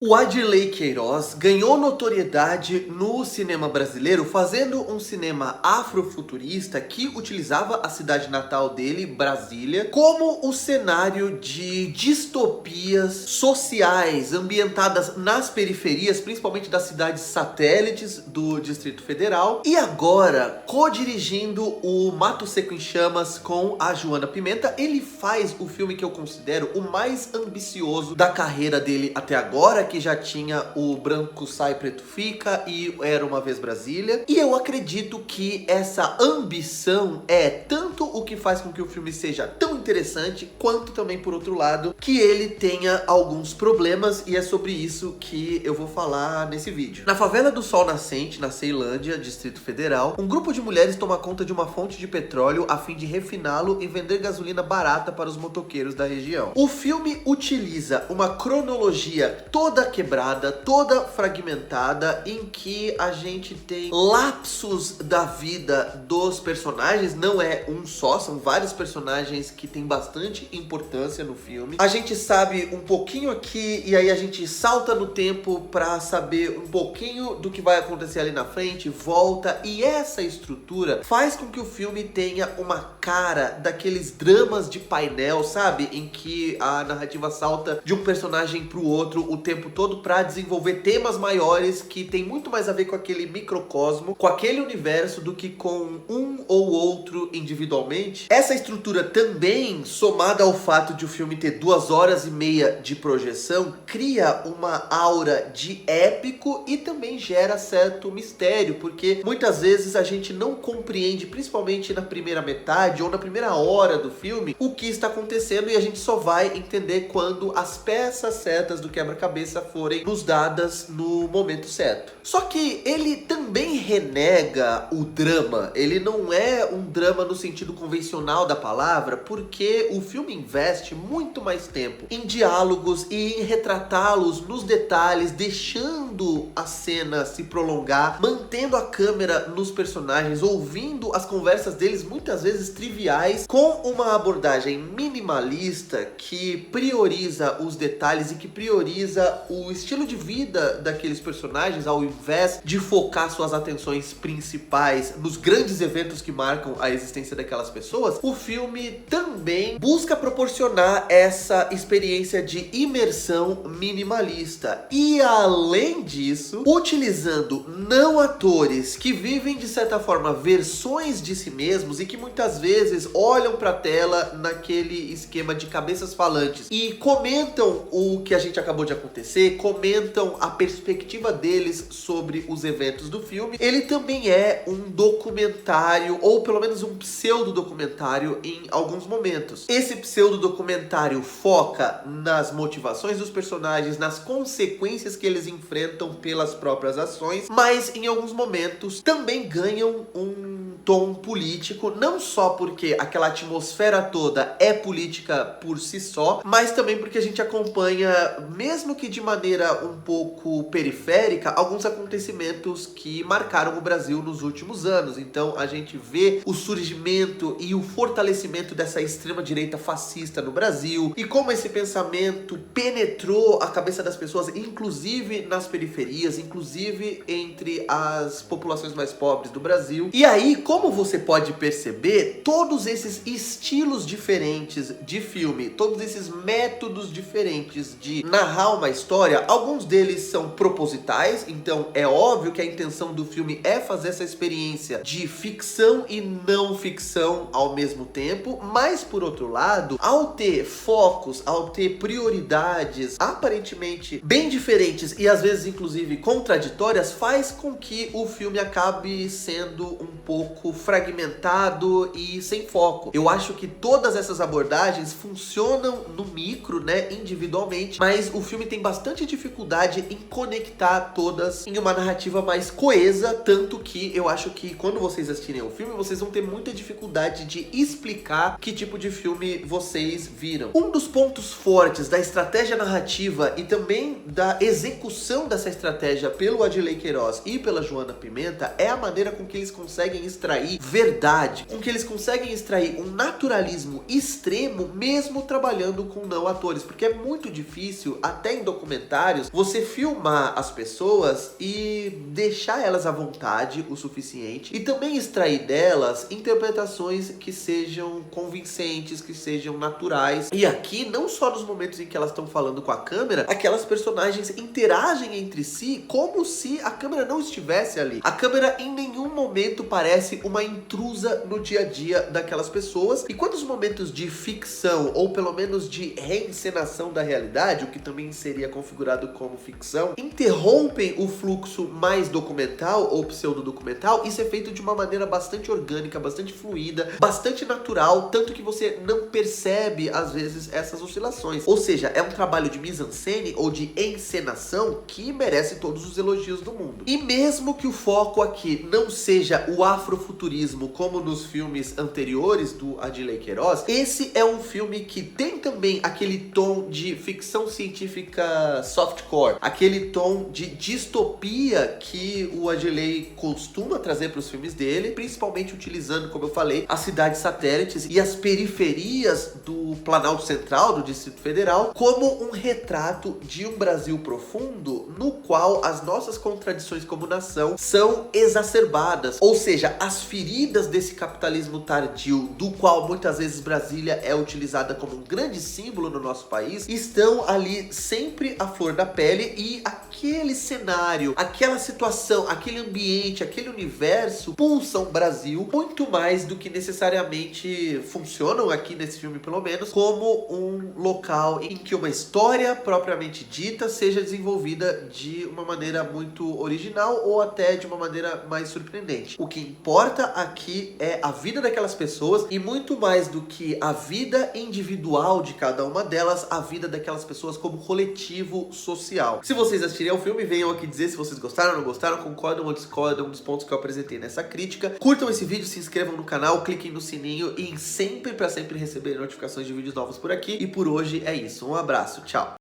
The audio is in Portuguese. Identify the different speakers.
Speaker 1: O Adley Queiroz ganhou notoriedade no cinema brasileiro fazendo um cinema afrofuturista que utilizava a cidade natal dele, Brasília, como o cenário de distopias sociais ambientadas nas periferias, principalmente das cidades satélites do Distrito Federal. E agora, co-dirigindo o Mato Seco em Chamas com a Joana Pimenta, ele faz o filme que eu considero o mais ambicioso da carreira dele até agora, que já tinha o Branco Sai Preto Fica e Era Uma Vez Brasília. E eu acredito que essa ambição é tanto o que faz com que o filme seja tão interessante, quanto também, por outro lado, que ele tenha alguns problemas, e é sobre isso que eu vou falar nesse vídeo. Na favela do Sol Nascente, na Ceilândia, Distrito Federal, um grupo de mulheres toma conta de uma fonte de petróleo a fim de refiná-lo e vender gasolina barata para os motoqueiros da região. O filme utiliza uma cronologia toda quebrada, toda fragmentada, em que a gente tem lapsos da vida dos personagens. Não é um só, são vários personagens que têm bastante importância no filme. A gente sabe um pouquinho aqui e aí a gente salta no tempo pra saber um pouquinho do que vai acontecer ali na frente, volta, e essa estrutura faz com que o filme tenha uma cara daqueles dramas de painel, sabe? Em que a narrativa salta de um personagem pro outro o tempo todo para desenvolver temas maiores que tem muito mais a ver com aquele microcosmo, com aquele universo, do que com um ou outro individualmente. Essa estrutura também, somada ao fato de o filme ter 2 horas e meia de projeção, cria uma aura de épico e também gera certo mistério, porque muitas vezes a gente não compreende, principalmente na primeira metade ou na primeira hora do filme, o que está acontecendo, e a gente só vai entender quando as peças certas do quebra-cabeça forem nos dadas no momento certo. Só que ele também renega o drama. Ele não é um drama no sentido convencional da palavra, porque o filme investe muito mais tempo em diálogos e em retratá-los nos detalhes, deixando a cena se prolongar, mantendo a câmera nos personagens, ouvindo as conversas deles, muitas vezes triviais, com uma abordagem minimalista que prioriza os detalhes e que prioriza o estilo de vida daqueles personagens, ao invés de focar suas atenções principais nos grandes eventos que marcam a existência daquelas pessoas. O filme também busca proporcionar essa experiência de imersão minimalista, e além disso, utilizando não atores que vivem de certa forma versões de si mesmos e que muitas vezes olham para a tela naquele esquema de cabeças falantes e comentam o que a gente acabou de acontecer, comentam a perspectiva deles sobre os eventos do filme. Ele também é um documentário, ou pelo menos um pseudo-documentário em alguns momentos. Esse pseudo-documentário foca nas motivações dos personagens, nas consequências que eles enfrentam pelas próprias ações, mas em alguns momentos também ganham um tom político, não só porque aquela atmosfera toda é política por si só, mas também porque a gente acompanha, mesmo que de maneira um pouco periférica, alguns acontecimentos que marcaram o Brasil nos últimos anos. Então a gente vê o surgimento e o fortalecimento dessa extrema-direita fascista no Brasil, e como esse pensamento penetrou a cabeça das pessoas, inclusive nas periferias, inclusive entre as populações mais pobres do Brasil. E aí, como você pode perceber, todos esses estilos diferentes de filme, todos esses métodos diferentes de narrar uma história, alguns deles são propositais, então é óbvio que a intenção do filme é fazer essa experiência de ficção e não ficção ao mesmo tempo, mas por outro lado, ao ter focos, ao ter prioridades aparentemente bem diferentes e às vezes inclusive contraditórias, faz com que o filme acabe sendo um pouco fragmentado e sem foco. Eu acho que todas essas abordagens funcionam no micro, né, individualmente, mas o filme tem bastante dificuldade em conectar todas em uma narrativa mais coesa, tanto que eu acho que quando vocês assistirem o filme, vocês vão ter muita dificuldade de explicar que tipo de filme vocês viram. Um dos pontos fortes da estratégia narrativa e também da execução dessa estratégia pelo Adley Queiroz e pela Joana Pimenta é a maneira com que eles conseguem extrair extrair verdade, com que eles conseguem extrair um naturalismo extremo, mesmo trabalhando com não atores, porque é muito difícil, até em documentários, você filmar as pessoas e deixar elas à vontade o suficiente e também extrair delas interpretações que sejam convincentes, que sejam naturais. E aqui, não só nos momentos em que elas estão falando com a câmera, aquelas personagens interagem entre si como se a câmera não estivesse ali. A câmera em nenhum momento parece uma intrusa no dia a dia daquelas pessoas. E quando os momentos de ficção, ou pelo menos de reencenação da realidade, o que também seria configurado como ficção, interrompem o fluxo mais documental ou pseudo-documental, isso é feito de uma maneira bastante orgânica, bastante fluida, bastante natural, tanto que você não percebe, às vezes, essas oscilações. Ou seja, é um trabalho de mise-en-scène ou de encenação que merece todos os elogios do mundo. E mesmo que o foco aqui não seja o afrofuturismo como nos filmes anteriores do Adley Queiroz, esse é um filme que tem também aquele tom de ficção científica softcore, aquele tom de distopia que o Adley costuma trazer para os filmes dele, principalmente utilizando, como eu falei, as cidades satélites e as periferias do Planalto Central, do Distrito Federal, como um retrato de um Brasil profundo no qual as nossas contradições como nação são exacerbadas. Ou seja, as feridas desse capitalismo tardio, do qual muitas vezes Brasília é utilizada como um grande símbolo no nosso país, estão ali sempre à flor da pele, e aquele cenário, aquela situação, aquele ambiente, aquele universo pulsam Brasil muito mais do que necessariamente funcionam aqui nesse filme, pelo menos, como um local em que uma história propriamente dita seja desenvolvida de uma maneira muito original ou até de uma maneira mais surpreendente. O que importa aqui é a vida daquelas pessoas, e muito mais do que a vida individual de cada uma delas, a vida daquelas pessoas como coletivo social. Se vocês assistirem ao filme, venham aqui dizer se vocês gostaram, não gostaram, concordam ou discordam dos pontos que eu apresentei nessa crítica. Curtam esse vídeo, se inscrevam no canal, cliquem no sininho e sempre para sempre receber notificações de vídeos novos por aqui. E por hoje é isso. Um abraço, tchau!